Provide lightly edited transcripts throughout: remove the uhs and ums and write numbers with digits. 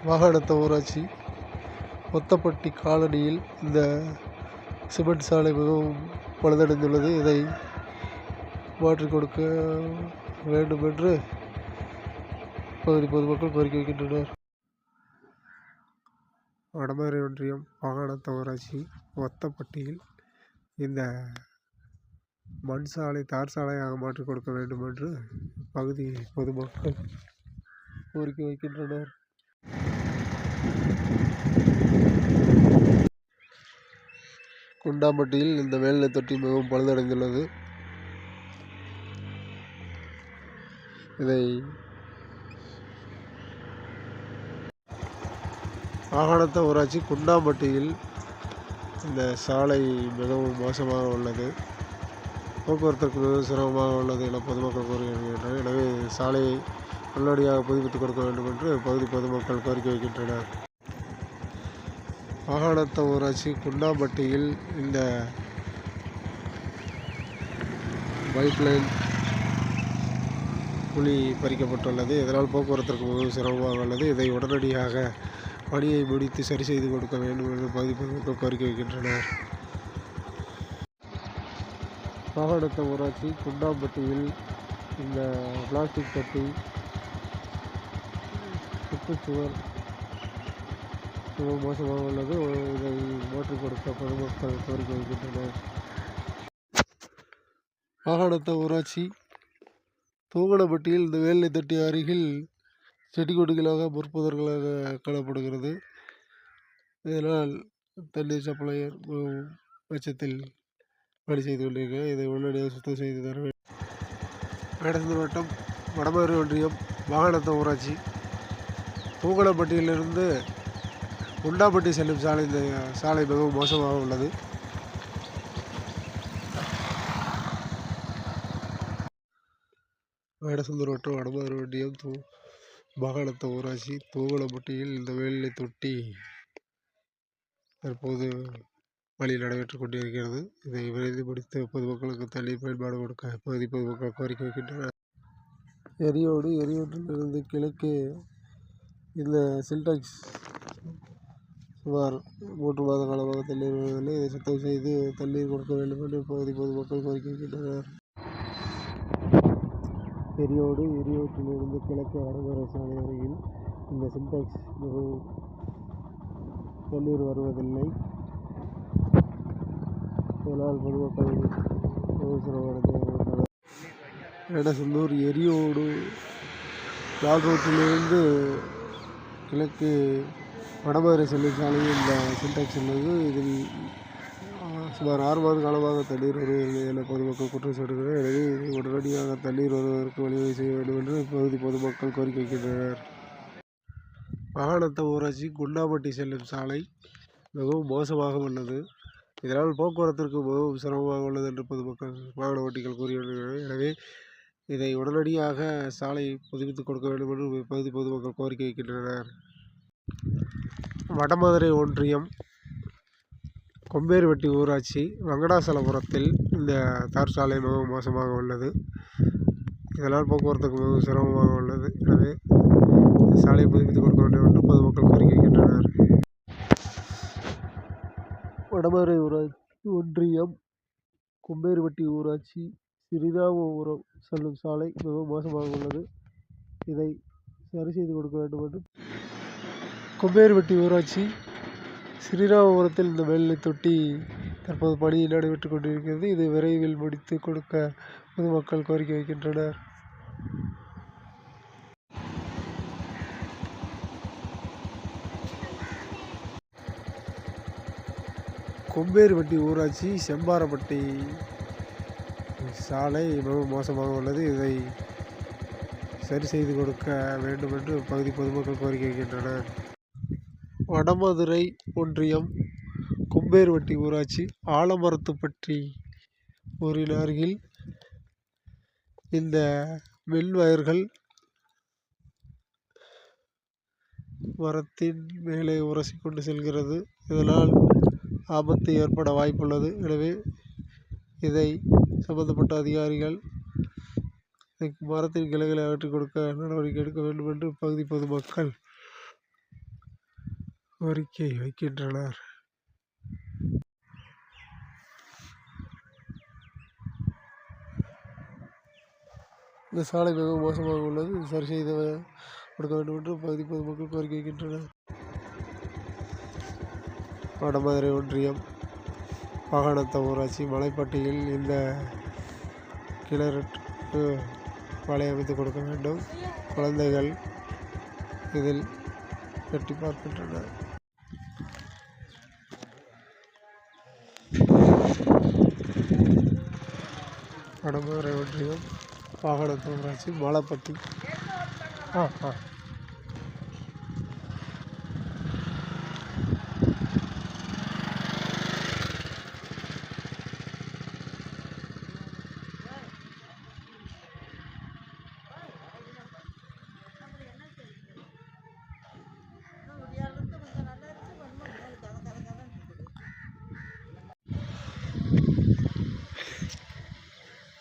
வாகனத்த ஊராட்சி ஒத்தப்பட்டி காலனியில் இந்த சிமெண்ட் சாலை மிகவும் பழுதடைந்துள்ளது. இதை மாற்றிக் கொடுக்க வேண்டும் என்று பகுதி பொதுமக்கள் கோரிக்கை வைக்கின்றனர். வடமதுரை ஒன்றியம் வாகனத்த ஊராட்சி ஒத்தப்பட்டியில் இந்த மண் சாலை தார் சாலையாக மாற்றிக் கொடுக்க வேண்டும் என்று பகுதி பொதுமக்கள் கோரிக்கை வைக்கின்றனர். குண்டாம்பட்டியில் இந்த மேல்நிலை தொட்டி மிகவும் பழுதடைந்துள்ளது. இதை வாகனத்த ஊராட்சி குண்டாம்பட்டியில் இந்த சாலை மிகவும் மோசமாக உள்ளது. போக்குவரத்திற்கு மிகவும் சிரமமாக உள்ளது என பொதுமக்கள் கூறுகின்றனர். எனவே சாலையை உடனடியாக புதுப்பித்துக் கொடுக்க வேண்டும் என்று பகுதி பொதுமக்கள் கோரிக்கை வைக்கின்றனர். வாகனத்த ஊராட்சி குண்டாம்பட்டியில் இந்த பைப் லைன் குழி பறிக்கப்பட்டுள்ளது. இதனால் போக்குவரத்திற்கு மிகவும் சிரமமாக உள்ளது. இதை உடனடியாக பணியை முடித்து சரி செய்து கொடுக்க வேண்டும் என்று பகுதி பொதுமக்கள் கோரிக்கை வைக்கின்றனர். வாகனத்த ஊராட்சி குண்டாம்பட்டியில் இந்த பிளாஸ்டிக் தொட்டி சுற்றுச்சுவர் மிகவும் மோசமாக உள்ளது. இதை மாற்றிக் கொடுக்க பொதுமக்கள் கோரிக்கை வைக்கின்றனர். வாகனத்த ஊராட்சி தூங்கனப்பட்டியில் இந்த மேல்நிலை தொட்டி அருகில் செடி கொடிகளாக முற்புதர்களாக காணப்படுகிறது. இதனால் தண்ணீர் சப்ளையர் பட்சத்தில் பணி செய்து கொண்டிருக்கிறார். இதை உடனடியாக சுத்தம் செய்து தர வேண்டும். வேடசந்தூர் வட்டம் வடமதுரை ஒன்றியம் வாகனத்த ஊராட்சி தூங்கனப்பட்டியிலிருந்து குண்டாம்பட்டி செல்லும் சாலை இந்த சாலை மிகவும் மோசமாக உள்ளது. வேடசந்தூர் வட்டம் வடமதுரை ஒன்றியம் வாகனத்த ஊராட்சி தூங்கனப்பட்டியில் இந்த மேல்நிலை தொட்டி தற்போது பணி நடைபெற்றுக் கொண்டிருக்கிறது. இதை விரைந்து முடித்து பொதுமக்களுக்கு தண்ணீர் பயன்பாடு கொடுக்க பகுதி பொதுமக்கள் கோரிக்கை வைக்கின்றனர். எரியோட்டிலிருந்து கிழக்கே இந்த சின்டாக்ஸ் சுமார் 3 மாத காலமாக தண்ணீர் வருவதில்லை. இதை சுத்தம் செய்து தண்ணீர் கொடுக்க வேண்டும் என்று பகுதி பொதுமக்கள் கோரிக்கை வைக்கின்றனர். எரியோட்டிலிருந்து கிழக்கே வடமதுரை சாலை அருகில் இந்த சின்டாக்ஸ் மிகவும் தண்ணீர் வருவதில்லை. இதனால் பொதுமக்கள் சிரமமடைந்து வருகின்றனர். வேடசந்தூர் எரியோடு லால் ரோட்டிலிருந்து கிழக்கு வடமதுரை செல்லும் சாலையில் இந்த சின்டாக்ஸ் உள்ளது. இதில் சுமார் 6 மாத காலமாக தண்ணீர் வருவதில்லை என பொதுமக்கள் குற்றம் சாட்டுகின்றனர். எனவே உடனடியாக தண்ணீர் வருவதற்கு வழிவகை செய்ய வேண்டும் என்று பகுதி பொதுமக்கள் கோரிக்கை வைக்கின்றனர். வாகனத்த ஊராட்சி குண்டாம்பட்டி செல்லும் சாலை மிகவும் மோசமாக உள்ளது. இதனால் போக்குவரத்திற்கு மிகவும் சிரமமாக உள்ளது என்று பொதுமக்கள் வாகன ஓட்டிகள் கூறியுள்ளனர். எனவே இதை உடனடியாக சாலை புதுப்பித்துக் கொடுக்க வேண்டும் என்று பகுதி பொதுமக்கள் கோரிக்கை வைக்கின்றனர். வடமதுரை ஒன்றியம் கொம்பேரிவட்டி ஊராட்சி வெங்கடாசலபுரத்தில் இந்த தார் சாலை மிகவும் மோசமாக உள்ளது. இதனால் போக்குவரத்துக்கு மிகவும் சிரமமாக உள்ளது. எனவே சாலையை புதுப்பித்துக் கொடுக்க வேண்டும் என்று பொதுமக்கள் கோரிக்கை வைக்கின்றனர். வடமதுரை ஊராட்சி ஒன்றியம் கொம்பேரிவட்டி ஊராட்சி ஸ்ரீராமபுரம் செல்லும் சாலை மிகவும் மோசமாக உள்ளது. இதை சரி செய்து கொடுக்க வேண்டும் என்று கொம்பேரிவட்டி ஊராட்சி ஸ்ரீராமபுரத்தில் இந்த மேல்நிலை தொட்டி தற்போது பணி நடைபெற்றுக் கொண்டிருக்கிறது. இதை விரைவில் முடித்து கொடுக்க பொதுமக்கள் கோரிக்கை வைக்கின்றனர். கொம்பேரிவட்டி ஊராட்சி செம்பாரப்பட்டி சாலை மிகவும் மோசமாக உள்ளது. இதை சரி செய்து கொடுக்க வேண்டும் என்று பகுதி பொதுமக்கள் கோரிக்கை வைக்கின்றனர். வடமதுரை ஒன்றியம் கொம்பேரிவட்டி ஊராட்சி ஆலமரத்துப்பட்டி ஊரின் அருகில் இந்த மின் வயர்கள் மரத்தின் மேலே உரசி கொண்டு செல்கிறது. இதனால் ஆபத்து ஏற்பட வாய்ப்புள்ளது. எனவே இதை சம்பந்தப்பட்ட அதிகாரிகள் மரத்தின் கிளைகளை அகற்றிக் கொடுக்க நடவடிக்கை எடுக்க வேண்டும் என்று பகுதி பொதுமக்கள் கோரிக்கை வைக்கின்றனர். இந்த சாலை மிகவும் மோசமாக உள்ளது, சரி செய்து கொடுக்க வேண்டும் என்று பகுதி பொதுமக்கள் கோரிக்கை வைக்கின்றனர். வடமதுரை ஒன்றியம் வாகனத்த ஊராட்சி மலைப்பட்டியில் இந்த கிணறுக்கு வலை அமைத்து கொடுக்க வேண்டும். குழந்தைகள் இதில் எட்டி பார்க்கின்றனர். வடமதுரை ஒன்றியம் வாகனத்த ஊராட்சி மலைப்பட்டி.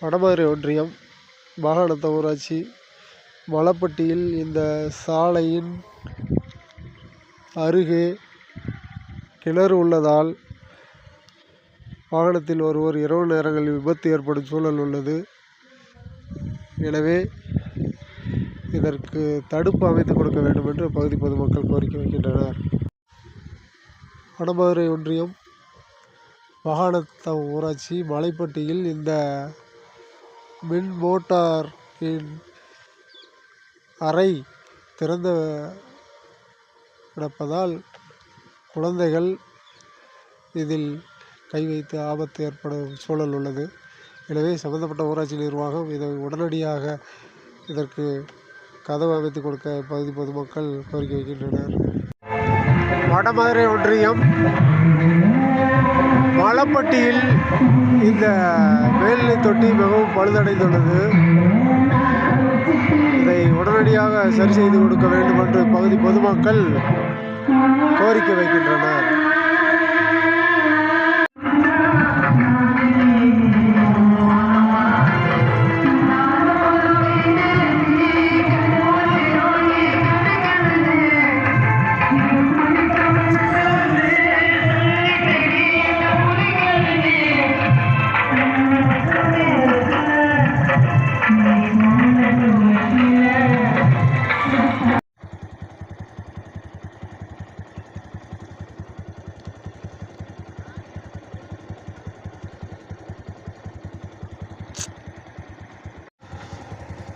வடமதுரை ஒன்றியம் வாகனத்த ஊராட்சி மலைப்பட்டியில் இந்த சாலையின் அருகே கிணறு உள்ளதால் வாகனத்தில் ஒருவர் இரவு நேரங்களில் விபத்து ஏற்படும் சூழல் உள்ளது. எனவே இதற்கு தடுப்பு அமைத்து கொடுக்க வேண்டும் என்று பகுதி பொதுமக்கள் கோரிக்கை வைக்கின்றனர். வடமதுரை ஒன்றியம் வாகனத்த ஊராட்சி மலைப்பட்டியில் இந்த மின் மோட்டாரின் அறை திறந்து கிடப்பதால் குழந்தைகள் இதில் கை வைத்து ஆபத்து ஏற்படும் சூழல் உள்ளது. எனவே சம்பந்தப்பட்ட ஊராட்சி நிர்வாகம் இதை உடனடியாக இதற்கு கதவு அமைத்து கொடுக்க பகுதி பொதுமக்கள் கோரிக்கை வைக்கின்றனர். வடமதுரை ஒன்றியம் மலைப்பட்டியில் இந்த மேல்நிலை தொட்டி மிகவும் பழுதடைந்துள்ளது. இதை உடனடியாக சரி செய்து கொடுக்க வேண்டும் என்று பகுதி பொதுமக்கள் கோரிக்கை வைக்கின்றனர்.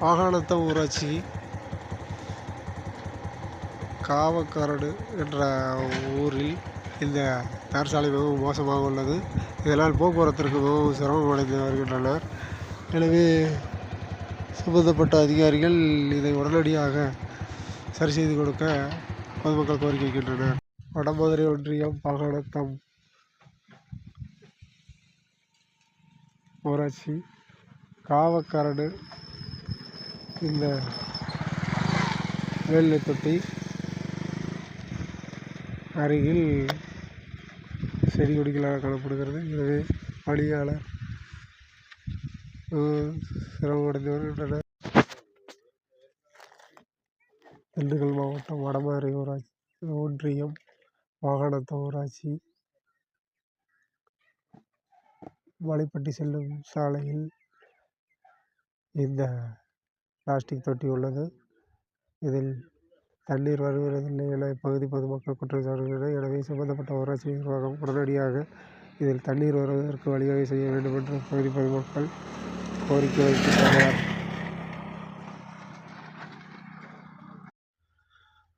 வாகனத்த ஊராட்சி காவக்கரடு என்ற ஊரில் இந்த தார் சாலை மிகவும் மோசமாக உள்ளது. இதனால் போக்குவரத்திற்கு மிகவும் சிரமம் அடைந்து வருகின்றனர். எனவே சம்பந்தப்பட்ட அதிகாரிகள் இதை உடனடியாக சரி செய்து கொடுக்க பொதுமக்கள் கோரிக்கை வைக்கின்றனர். வடமதுரை ஒன்றியம் வாகனத்தம் ஊராட்சி காவக்கரடு இந்த மேல்நிலை தொட்டி அருகில் செடி கொடிகளாக காணப்படுகிறது. எனவே பணியாளர் சிரமமடைந்து வருகின்றனர். திண்டுக்கல் மாவட்டம் வடமதுரை ஊராட்சி ஒன்றியம் வாகனத்த ஊராட்சி மலைப்பட்டி செல்லும் சாலையில் இந்த பிளாஸ்டிக் தொட்டி உள்ளது. இதில் தண்ணீர் வருவதில்லை என பகுதி பொதுமக்கள் குற்றம் சாட்டுகின்றனர். எனவே சம்பந்தப்பட்ட ஊராட்சி நிர்வாகம் உடனடியாக இதில் தண்ணீர் வருவதற்கு வழிவகை செய்ய வேண்டும் என்று பகுதி பொதுமக்கள் கோரிக்கை வைக்கின்றனர்.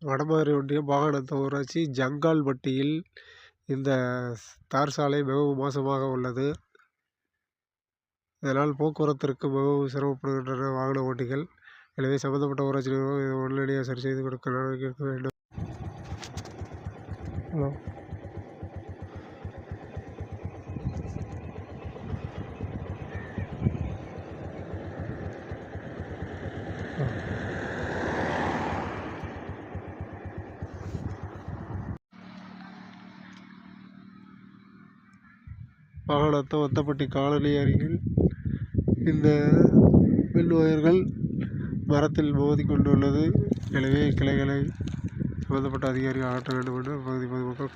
வடமதுரை ஒன்றியம் வாகனத்த ஊராட்சி ஜங்கால்பட்டியில் இந்த தார் சாலை மிகவும் மோசமாக உள்ளது. இதனால் போக்குவரத்திற்கு மிகவும் சிரமப்படுகின்றனர் வாகன ஓட்டிகள். எனவே சம்பந்தப்பட்ட ஊராட்சி நிர்வாகம் இதை உடனடியாக சரி செய்து கொடுக்க நடவடிக்கை எடுக்க வேண்டும். வாகனத்த ஒத்தப்பட்டி காலனி அருகில் இந்த மின் ஒயர்கள் மரத்தில் மோதி கொண்டுள்ளது. எனவே கிளைகளை சம்பந்தப்பட்ட அதிகாரிகள் அகற்ற வேண்டும் என்று பகுதி பொதுமக்கள்